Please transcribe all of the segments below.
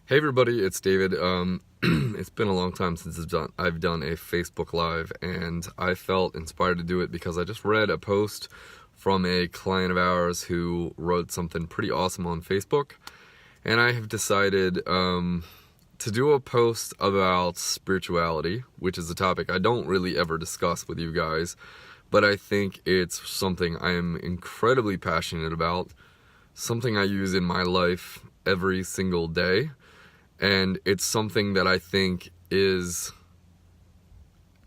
Hey everybody, it's David. It's been a long time since I've done a Facebook Live, and I felt inspired to do it because I just read a post from a client of ours who wrote something pretty awesome on Facebook, and I have decided to do a post about spirituality, which is a topic I don't really ever discuss with you guys, but I think it's something I am incredibly passionate about, something I use in my life every single day. And it's something that I think is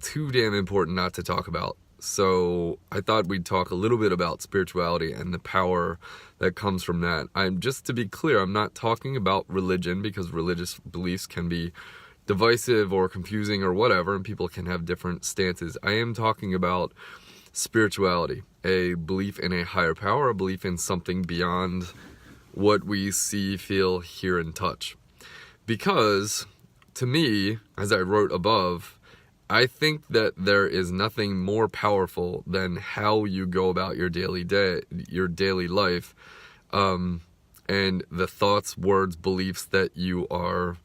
too damn important not to talk about. So I thought we'd talk a little bit about spirituality and the power that comes from that. Just to be clear, I'm not talking about religion, because religious beliefs can be divisive or confusing or whatever, and people can have different stances. I am talking about spirituality, a belief in a higher power, a belief in something beyond what we see, feel, hear, and touch. Because, to me, as I wrote above, I think that there is nothing more powerful than how you go about your daily life, and the thoughts, words, beliefs that you are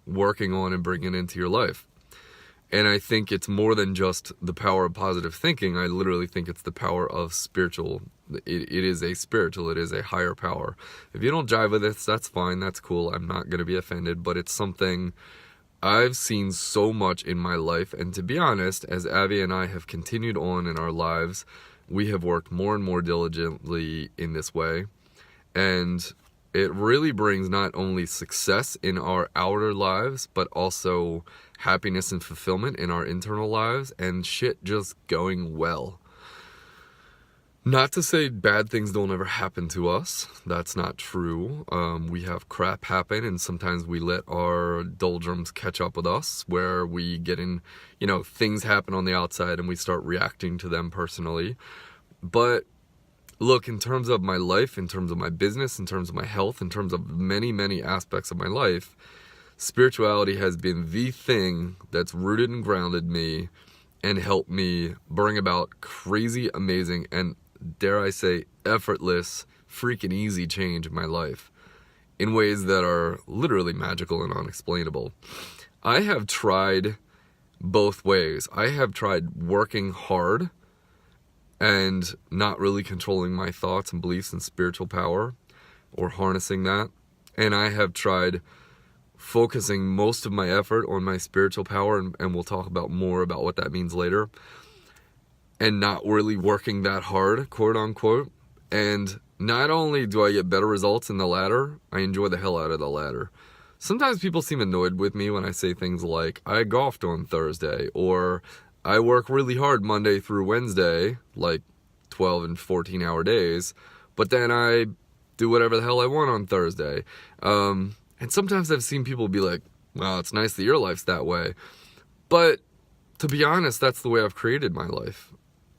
working on and bringing into your life. And I think it's more than just the power of positive thinking. I literally think it's the power of spiritual. It is a spiritual, it is a higher power. If you don't jive with this, that's fine, that's cool. I'm not going to be offended, but it's something I've seen so much in my life. And to be honest, as Abby and I have continued on in our lives, we have worked more and more diligently in this way. And it really brings not only success in our outer lives, but also happiness and fulfillment in our internal lives, and shit just going well. Not to say bad things don't ever happen to us. That's not true. We have crap happen, and sometimes we let our doldrums catch up with us, where we get in, things happen on the outside and we start reacting to them personally. But look, in terms of my life, in terms of my business, in terms of my health, in terms of many, many aspects of my life, spirituality has been the thing that's rooted and grounded me and helped me bring about crazy, amazing, and dare I say, effortless, freaking easy change in my life in ways that are literally magical and unexplainable. I have tried both ways. I have tried working hard and not really controlling my thoughts and beliefs and spiritual power, or harnessing that. And I have tried focusing most of my effort on my spiritual power, and we'll talk about more about what that means later, and not really working that hard, quote unquote. And not only do I get better results in the latter, I enjoy the hell out of the latter. Sometimes people seem annoyed with me when I say things like, I golfed on Thursday, or I work really hard Monday through Wednesday, like 12 and 14 hour days, but then I do whatever the hell I want on Thursday. And sometimes I've seen people be like, well, it's nice that your life's that way. But to be honest, that's the way I've created my life.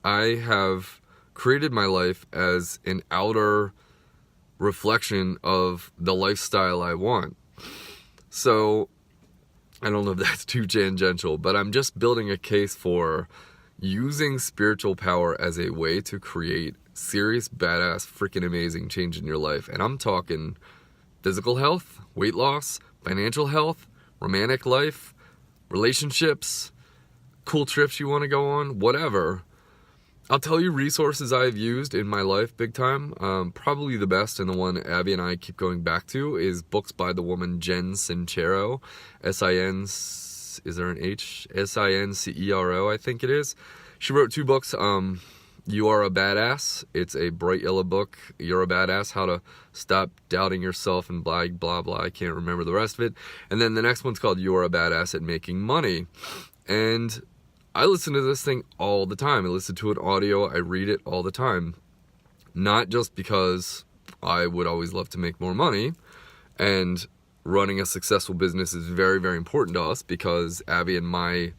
I have created my life as an outer reflection of the lifestyle I want. So I don't know if that's too tangential, but I'm just building a case for using spiritual power as a way to create serious, badass, freaking amazing change in your life. And I'm talking physical health, weight loss, financial health, romantic life, relationships, cool trips you want to go on, whatever. I'll tell you resources I've used in my life big time. Probably the best, and the one Abby and I keep going back to, is books by the woman Jen Sincero. is there an H? Sincero, I think it is. She wrote 2 books. You Are a Badass. It's a bright yellow book. You're a Badass, How to Stop Doubting Yourself and blah, blah, blah. I can't remember the rest of it. And then the next one's called You Are a Badass at Making Money. And I listen to this thing all the time. I listen to it audio. I read it all the time. Not just because I would always love to make more money, and running a successful business is very, very important to us, because Abby and my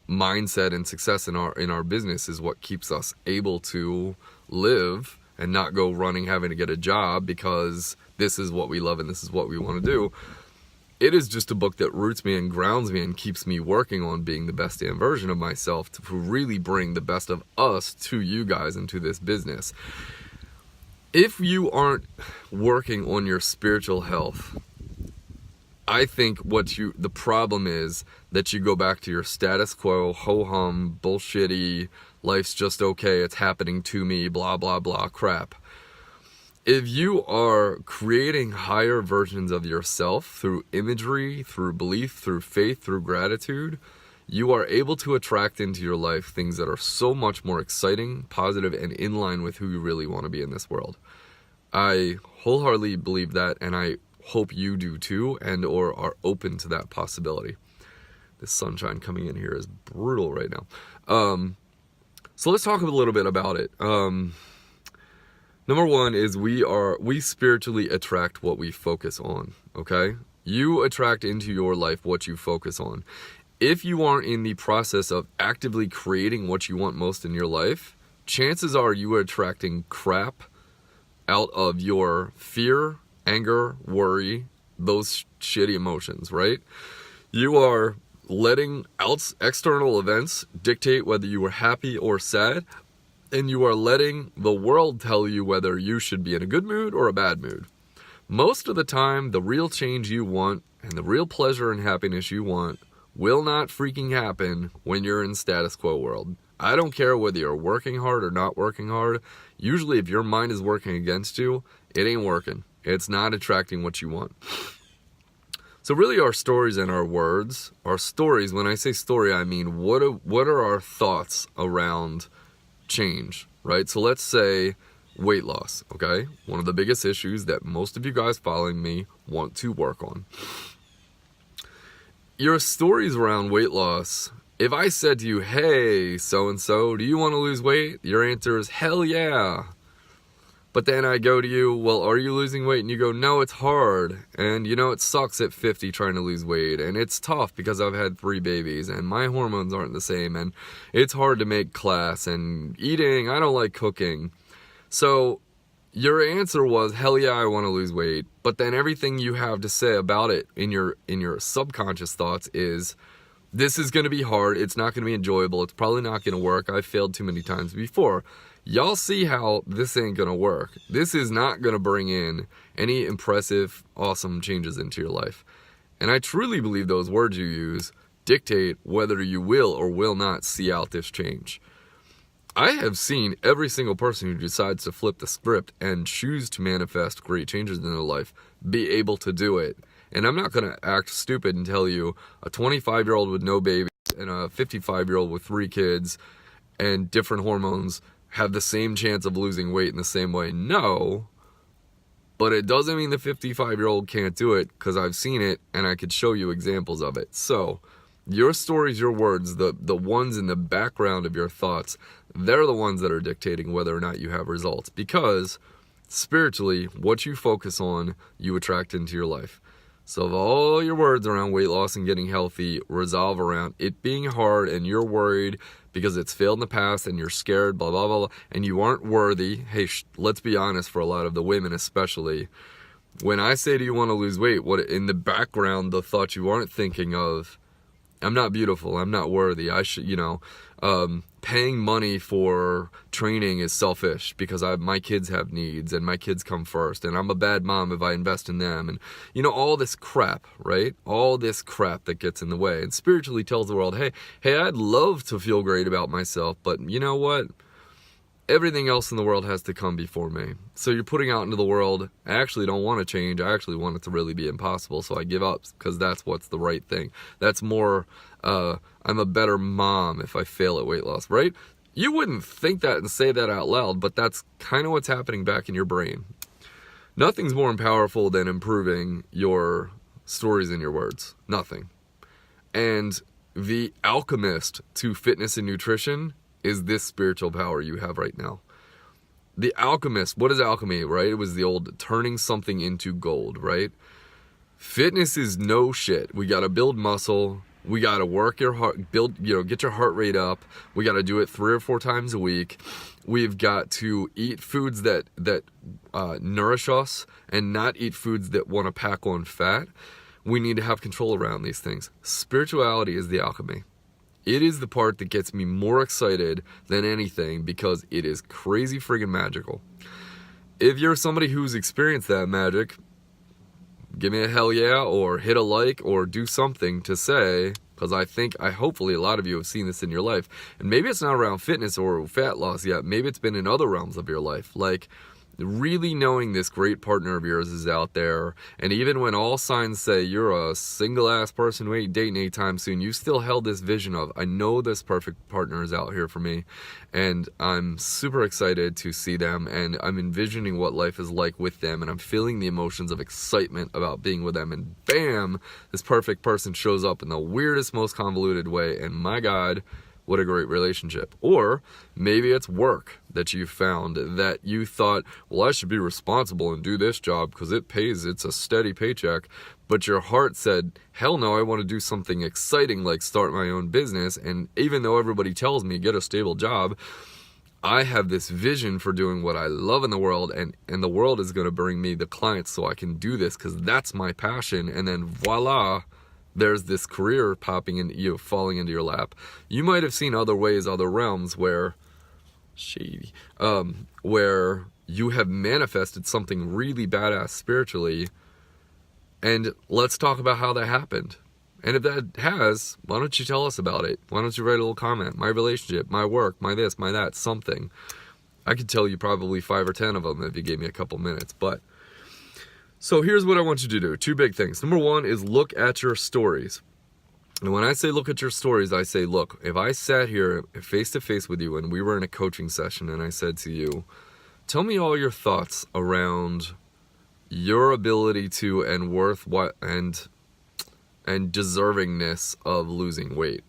mindset and success in our business is what keeps us able to live and not go running, having to get a job, because this is what we love and this is what we want to do. It is just a book that roots me and grounds me and keeps me working on being the best damn version of myself to really bring the best of us to you guys and to this business. If you aren't working on your spiritual health, I think the problem is that you go back to your status quo, ho-hum, bullshitty, life's just okay, it's happening to me, blah, blah, blah crap. If you are creating higher versions of yourself through imagery, through belief, through faith, through gratitude, you are able to attract into your life things that are so much more exciting, positive, and in line with who you really want to be in this world. I wholeheartedly believe that, and I hope you do too, and or are open to that possibility. This sunshine coming in here is brutal right now. So let's talk a little bit about it. Number one is we spiritually attract what we focus on, okay? You attract into your life what you focus on. If you aren't in the process of actively creating what you want most in your life, chances are you are attracting crap out of your fear, anger, worry, those shitty emotions, right? You are letting external events dictate whether you are happy or sad, and you are letting the world tell you whether you should be in a good mood or a bad mood. Most of the time, the real change you want and the real pleasure and happiness you want will not freaking happen when you're in status quo world. I don't care whether you're working hard or not working hard. Usually if your mind is working against you, it ain't working. It's not attracting what you want. So really our stories and our words, our stories, when I say story, I mean what are our thoughts around change, right? So let's say weight loss, okay? One of the biggest issues that most of you guys following me want to work on. Your stories around weight loss, if I said to you, hey, so-and-so, do you want to lose weight? Your answer is, hell yeah. But then I go to you, well, are you losing weight? And you go, no, it's hard. And you know, it sucks at 50 trying to lose weight. And it's tough because I've had 3 babies and my hormones aren't the same. And it's hard to make class and eating. I don't like cooking. So your answer was, hell yeah, I want to lose weight. But then everything you have to say about it in your subconscious thoughts is, this is going to be hard. It's not going to be enjoyable. It's probably not going to work. I've failed too many times before. Y'all see how this ain't going to work. This is not going to bring in any impressive, awesome changes into your life. And I truly believe those words you use dictate whether you will or will not see out this change. I have seen every single person who decides to flip the script and choose to manifest great changes in their life be able to do it. And I'm not going to act stupid and tell you a 25-year-old with no babies and a 55-year-old with 3 kids and different hormones have the same chance of losing weight in the same way. No, but it doesn't mean the 55-year-old can't do it, because I've seen it and I could show you examples of it. So your stories, your words, the ones in the background of your thoughts, they're the ones that are dictating whether or not you have results, because spiritually, what you focus on, you attract into your life. So if all your words around weight loss and getting healthy resolve around it being hard and you're worried because it's failed in the past and you're scared, blah, blah, blah, blah, and you aren't worthy, hey, let's be honest, for a lot of the women especially, when I say do you want to lose weight, what in the background, the thought you aren't thinking of, I'm not beautiful, I'm not worthy, I should, paying money for training is selfish because my kids have needs and my kids come first, and I'm a bad mom if I invest in them, and all this crap, right? All this crap that gets in the way, and spiritually tells the world, hey, I'd love to feel great about myself, but you know what? Everything else in the world has to come before me. So you're putting out into the world, I actually don't want to change. I actually want it to really be impossible. So I give up because that's what's the right thing. That's more, I'm a better mom if I fail at weight loss, right? You wouldn't think that and say that out loud, but that's kind of what's happening back in your brain. Nothing's more powerful than improving your stories and your words. Nothing. And the alchemist to fitness and nutrition is this spiritual power you have right now. The alchemist, what is alchemy, right? It was the old turning something into gold, right? Fitness is no shit. We got to build muscle. We got to work your heart, get your heart rate up. We got to do it 3 or 4 times a week. We've got to eat foods that nourish us and not eat foods that want to pack on fat. We need to have control around these things. Spirituality is the alchemy. It is the part that gets me more excited than anything because it is crazy friggin' magical. If you're somebody who's experienced that magic, give me a hell yeah, or hit a like, or do something to say, because hopefully a lot of you have seen this in your life. And maybe it's not around fitness or fat loss yet. Maybe it's been in other realms of your life. Like, really knowing this great partner of yours is out there, and even when all signs say you're a single ass person who ain't dating anytime soon, you still held this vision of, I know this perfect partner is out here for me, and I'm super excited to see them, and I'm envisioning what life is like with them, and I'm feeling the emotions of excitement about being with them, and bam, this perfect person shows up in the weirdest, most convoluted way, and my God, what a great relationship. Or maybe it's work that you found that you thought, well, I should be responsible and do this job because it pays, it's a steady paycheck. But your heart said, hell no, I want to do something exciting like start my own business. And even though everybody tells me get a stable job, I have this vision for doing what I love in the world, and the world is going to bring me the clients so I can do this because that's my passion. And then voila, there's this career popping in you, falling into your lap. You might have seen other ways, other realms where where you have manifested something really badass spiritually. And let's talk about how that happened. And if that has, why don't you tell us about it? Why don't you write a little comment? My relationship, my work, my this, my that, something. I could tell you probably 5 or 10 of them if you gave me a couple minutes, but so here's what I want you to do. 2 big things. Number 1 is look at your stories. And when I say look at your stories, I say, look, if I sat here face to face with you and we were in a coaching session and I said to you, tell me all your thoughts around your ability to and worth what and deservingness of losing weight.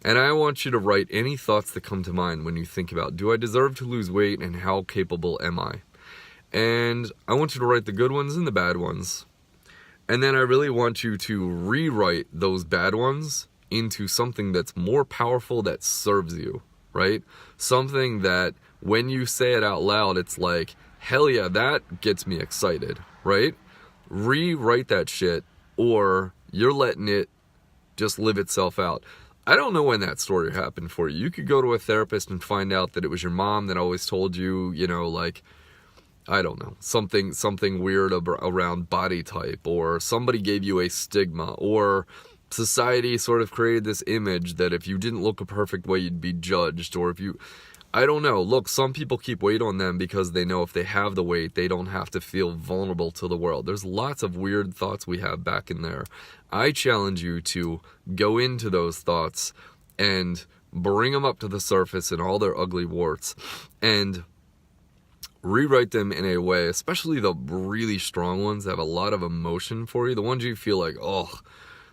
And I want you to write any thoughts that come to mind when you think about, do I deserve to lose weight and how capable am I? And I want you to write the good ones and the bad ones. And then I really want you to rewrite those bad ones into something that's more powerful that serves you, right? Something that when you say it out loud, it's like, hell yeah, that gets me excited, right? Rewrite that shit, or you're letting it just live itself out. I don't know when that story happened for you. You could go to a therapist and find out that it was your mom that always told you, you know, like, I don't know, something weird around body type, or somebody gave you a stigma, or society sort of created this image that if you didn't look a perfect way, you'd be judged, or if you, I don't know. Look, some people keep weight on them because they know if they have the weight, they don't have to feel vulnerable to the world. There's lots of weird thoughts we have back in there. I challenge you to go into those thoughts and bring them up to the surface in all their ugly warts and rewrite them in a way, especially the really strong ones that have a lot of emotion for you, the ones you feel like, oh,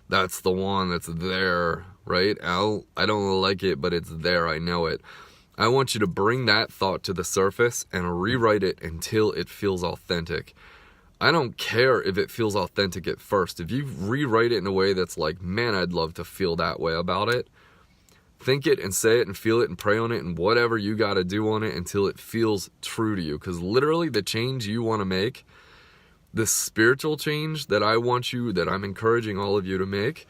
that's the one that's there, right? I don't like it, but it's there, I know it. I want you to bring that thought to the surface and rewrite it until it feels authentic. I don't care if it feels authentic at first. If you rewrite it in a way that's like, man, I'd love to feel that way about it, think it and say it and feel it and pray on it and whatever you got to do on it until it feels true to you. Because literally the change you want to make, the spiritual change that I'm encouraging all of you to make,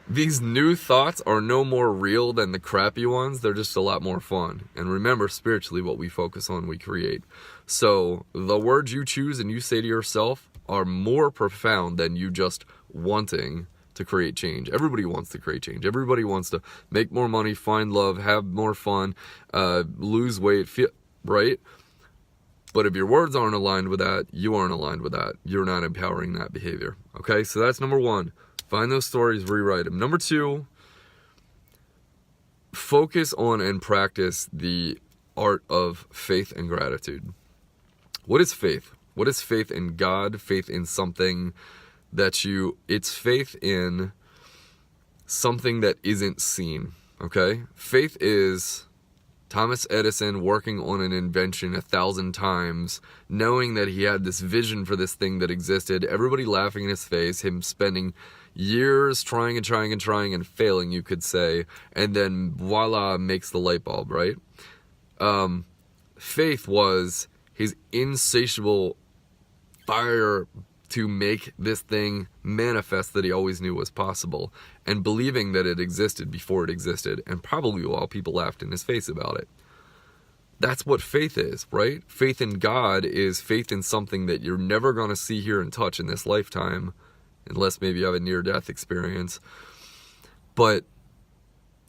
these new thoughts are no more real than the crappy ones. They're just a lot more fun. And remember, spiritually, what we focus on, we create. So the words you choose and you say to yourself are more profound than you just wanting to create change. Everybody wants to create change. Everybody wants to make more money, find love, have more fun, lose weight, feel right. But if your words aren't aligned with that, you aren't aligned with that. You're not empowering that behavior. Okay, so that's number 1. Find those stories, rewrite them. Number 2, focus on and practice the art of faith and gratitude. What is faith? What is faith in God? Faith in something it's faith in something that isn't seen, okay? Faith is Thomas Edison working on an invention 1,000 times, knowing that he had this vision for this thing that existed, everybody laughing in his face, him spending years trying and failing, you could say, and then voila, makes the light bulb, right? Faith was his insatiable fire to make this thing manifest that he always knew was possible, and believing that it existed before it existed, and probably while people laughed in his face about it. That's what faith is, right? Faith in God is faith in something that you're never going to see, hear, and touch in this lifetime, unless maybe you have a near-death experience. But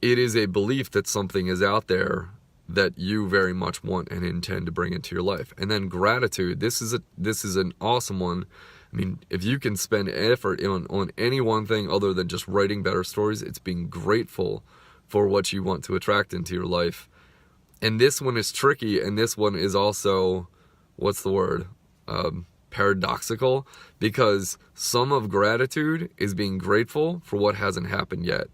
it is a belief that something is out there that you very much want and intend to bring into your life. And then gratitude, this is an awesome one. I mean, if you can spend effort on any one thing other than just writing better stories, it's being grateful for what you want to attract into your life. And this one is tricky, and this one is also, what's the word? Paradoxical, because some of gratitude is being grateful for what hasn't happened yet.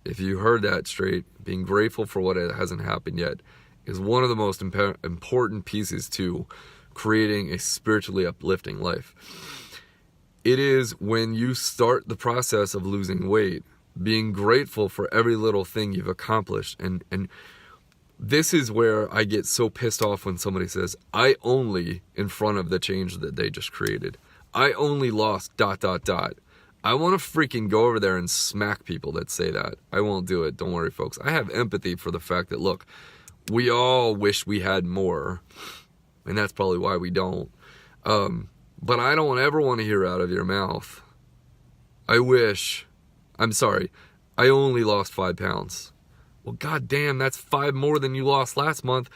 If you heard that straight, being grateful for what hasn't happened yet is one of the most important pieces to creating a spiritually uplifting life. It is when you start the process of losing weight, being grateful for every little thing you've accomplished. And this is where I get so pissed off when somebody says, I only, in front of the change that they just created. I only lost ... I want to freaking go over there and smack people that say that. I won't do it. Don't worry, folks. I have empathy for the fact that, look, we all wish we had more. And that's probably why we don't. But I don't ever want to hear out of your mouth, I only lost 5 pounds. Well, goddamn, that's 5 more than you lost last month.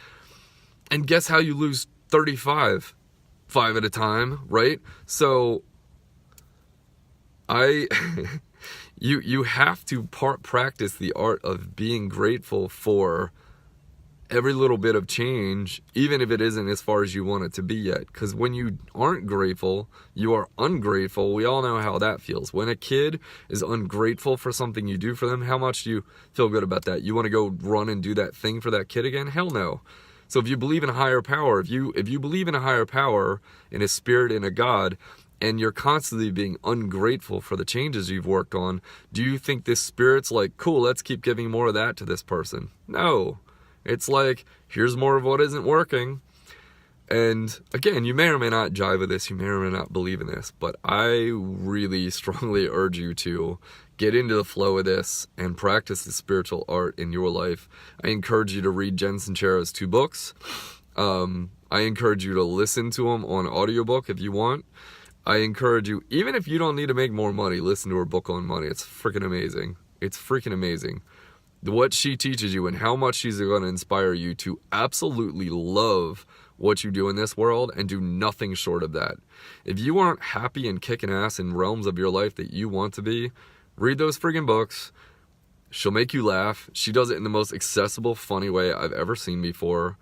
And guess how you lose 35? 5 at a time, right? So you have to practice the art of being grateful for every little bit of change, even if it isn't as far as you want it to be yet. Because when you aren't grateful, you are ungrateful. We all know how that feels. When a kid is ungrateful for something you do for them, how much do you feel good about that? You want to go run and do that thing for that kid again? Hell no. So if you believe in a higher power, if you believe in a higher power, in a spirit, in a God, and you're constantly being ungrateful for the changes you've worked on, do you think this spirit's like, cool, let's keep giving more of that to this person? No. It's like, here's more of what isn't working. And again, you may or may not jive with this, you may or may not believe in this, but I really strongly urge you to get into the flow of this and practice the spiritual art in your life. I encourage you to read Jen Sincero's 2 books. I encourage you to listen to them on audiobook if you want. I encourage you, even if you don't need to make more money, listen to her book on money. It's freaking amazing. It's freaking amazing. What she teaches you and how much she's going to inspire you to absolutely love what you do in this world and do nothing short of that. If you aren't happy and kicking ass in realms of your life that you want to be, read those friggin' books. She'll make you laugh. She does it in the most accessible, funny way I've ever seen before.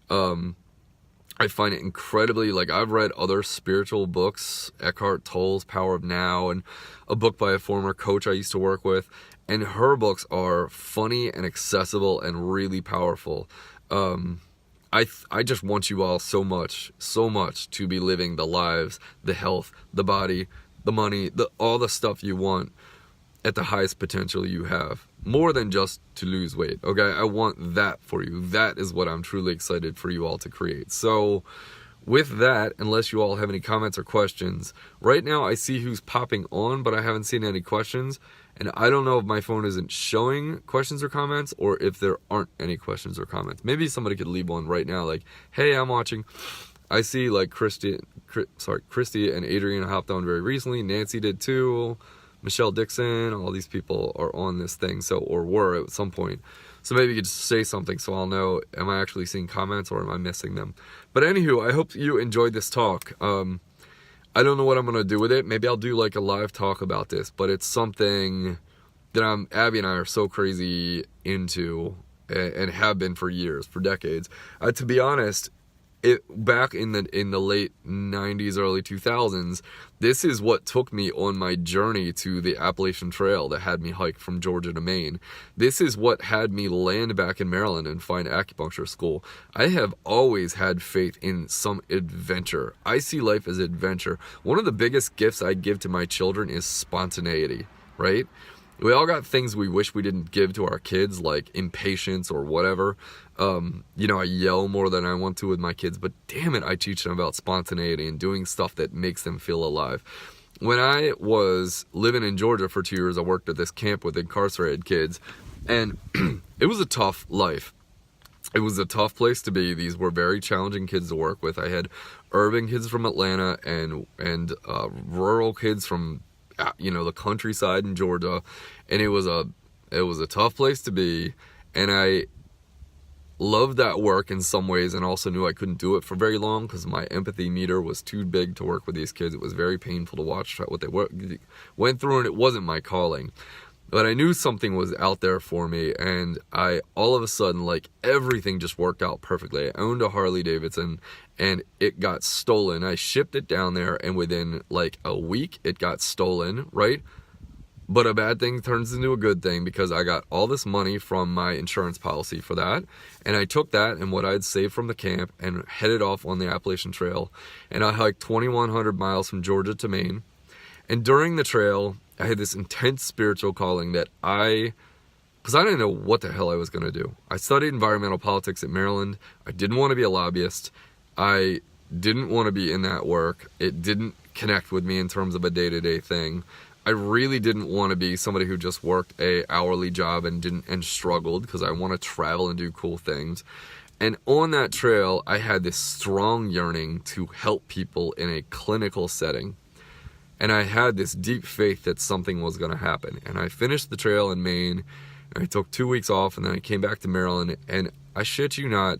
I find it incredibly, like, I've read other spiritual books, Eckhart Tolle's Power of Now, and a book by a former coach I used to work with, and her books are funny and accessible and really powerful. I just want you all so much to be living the lives, the health, the body, the money, all the stuff you want at the highest potential you have. More than just to lose weight, okay? I want that for you. That is what I'm truly excited for you all to create. So with that, unless you all have any comments or questions, right now I see who's popping on, but I haven't seen any questions. And I don't know if my phone isn't showing questions or comments or if there aren't any questions or comments. Maybe somebody could leave one right now like, hey, I'm watching. I see like Christy and Adrian hopped on very recently. Nancy did too. Michelle Dixon, all these people are on this thing, so, or were at some point. So maybe you could just say something so I'll know, am I actually seeing comments or am I missing them? But anywho, I hope you enjoyed this talk. I don't know what I'm going to do with it. Maybe I'll do like a live talk about this, but it's something that Abby and I are so crazy into and have been for years, for decades. To be honest, back in the late 90s, early 2000s, this is what took me on my journey to the Appalachian Trail that had me hike from Georgia to Maine. This is what had me land back in Maryland and find acupuncture school. I have always had faith in some adventure. I see life as adventure. One of the biggest gifts I give to my children is spontaneity, right? We all got things we wish we didn't give to our kids, like impatience or whatever. I yell more than I want to with my kids, but damn it, I teach them about spontaneity and doing stuff that makes them feel alive. When I was living in Georgia for 2 years, I worked at this camp with incarcerated kids, and it was a tough life. It was a tough place to be. These were very challenging kids to work with. I had urban kids from Atlanta and rural kids from the countryside in Georgia, and it was a tough place to be. And I loved that work in some ways, and also knew I couldn't do it for very long because my empathy meter was too big to work with these kids. It was very painful to watch what they went through, and it wasn't my calling. But I knew something was out there for me, and I, all of a sudden, like, everything just worked out perfectly. I owned a Harley Davidson, and it got stolen. I shipped it down there, and within, like, a week, it got stolen, right? But a bad thing turns into a good thing, because I got all this money from my insurance policy for that, and I took that and what I'd saved from the camp and headed off on the Appalachian Trail, and I hiked 2,100 miles from Georgia to Maine. And during the trail, I had this intense spiritual calling that because I didn't know what the hell I was going to do. I studied environmental politics at Maryland. I didn't want to be a lobbyist. I didn't want to be in that work. It didn't connect with me in terms of a day-to-day thing. I really didn't want to be somebody who just worked a hourly job and struggled, because I want to travel and do cool things. And on that trail, I had this strong yearning to help people in a clinical setting. And I had this deep faith that something was going to happen. And I finished the trail in Maine, and I took 2 weeks off, and then I came back to Maryland. And I shit you not,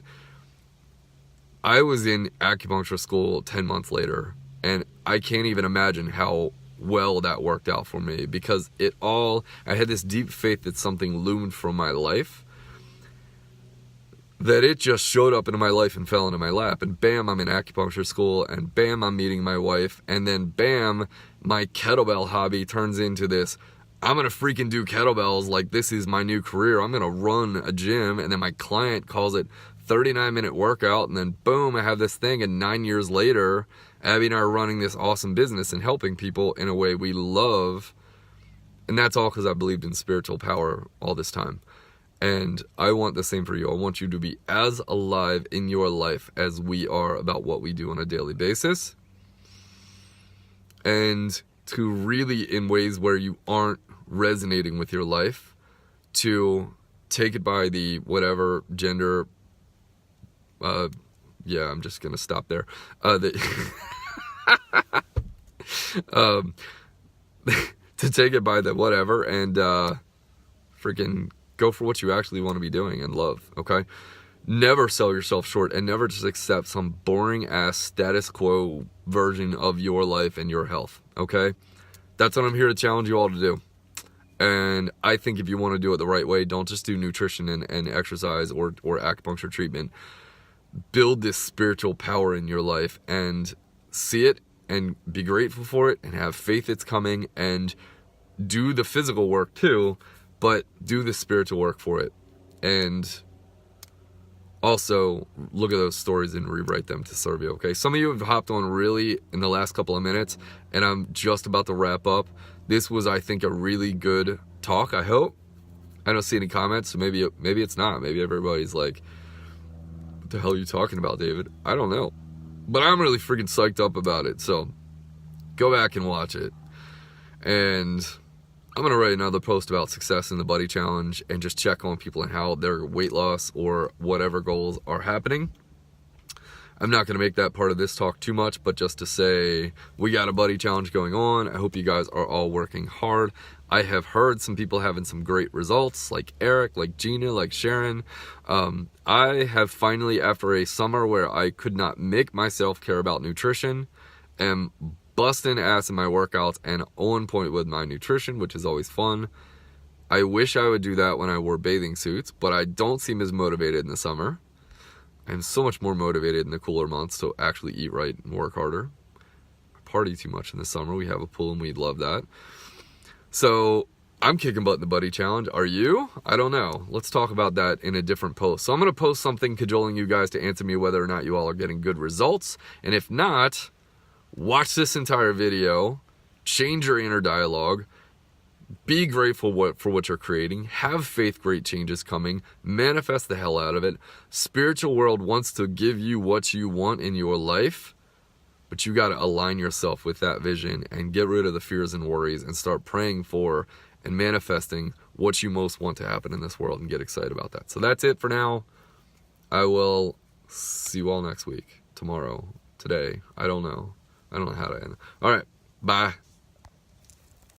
I was in acupuncture school 10 months later. And I can't even imagine how well that worked out for me, because I had this deep faith that something loomed from my life, that it just showed up into my life and fell into my lap, and bam, I'm in acupuncture school, and bam, I'm meeting my wife, and then bam, my kettlebell hobby turns into this, I'm gonna freaking do kettlebells, like this is my new career, I'm gonna run a gym, and then my client calls it 39-minute workout, and then boom, I have this thing, and 9 years later, Abby and I are running this awesome business and helping people in a way we love, and that's all because I believed in spiritual power all this time. And I want the same for you. I want you to be as alive in your life as we are about what we do on a daily basis. And to really, in ways where you aren't resonating with your life, to take it by the whatever gender, I'm just going to stop there. To take it by the whatever and freaking go for what you actually want to be doing and love, okay? Never sell yourself short, and never just accept some boring ass status quo version of your life and your health, okay? That's what I'm here to challenge you all to do. And I think if you want to do it the right way, don't just do nutrition and exercise or acupuncture treatment. Build this spiritual power in your life and see it and be grateful for it and have faith it's coming, and do the physical work too, but do the spiritual work for it. And also look at those stories and rewrite them to serve you, okay? Some of you have hopped on really in the last couple of minutes, and I'm just about to wrap up. This was, I think, a really good talk, I hope. I don't see any comments, so maybe it's not. Maybe everybody's like, what the hell are you talking about, David? I don't know. But I'm really freaking psyched up about it, so go back and watch it. And I'm going to write another post about success in the Buddy Challenge and just check on people and how their weight loss or whatever goals are happening. I'm not going to make that part of this talk too much, but just to say we got a Buddy Challenge going on. I hope you guys are all working hard. I have heard some people having some great results, like Eric, like Gina, like Sharon. I have finally, after a summer where I could not make myself care about nutrition, am busting ass in my workouts and on point with my nutrition, which is always fun. I wish I would do that when I wore bathing suits, but I don't seem as motivated in the summer. I'm so much more motivated in the cooler months to actually eat right and work harder. I party too much in the summer. We have a pool and we'd love that. So I'm kicking butt in the Buddy Challenge. Are you? I don't know. Let's talk about that in a different post. So I'm going to post something cajoling you guys to answer me whether or not you all are getting good results. And if not, watch this entire video, change your inner dialogue, be grateful for what you're creating, have faith great changes coming, manifest the hell out of it. Spiritual world wants to give you what you want in your life, but you got to align yourself with that vision and get rid of the fears and worries and start praying for and manifesting what you most want to happen in this world and get excited about that. So that's it for now. I will see you all next week. Tomorrow. Today. I don't know how to end. Alright. Bye.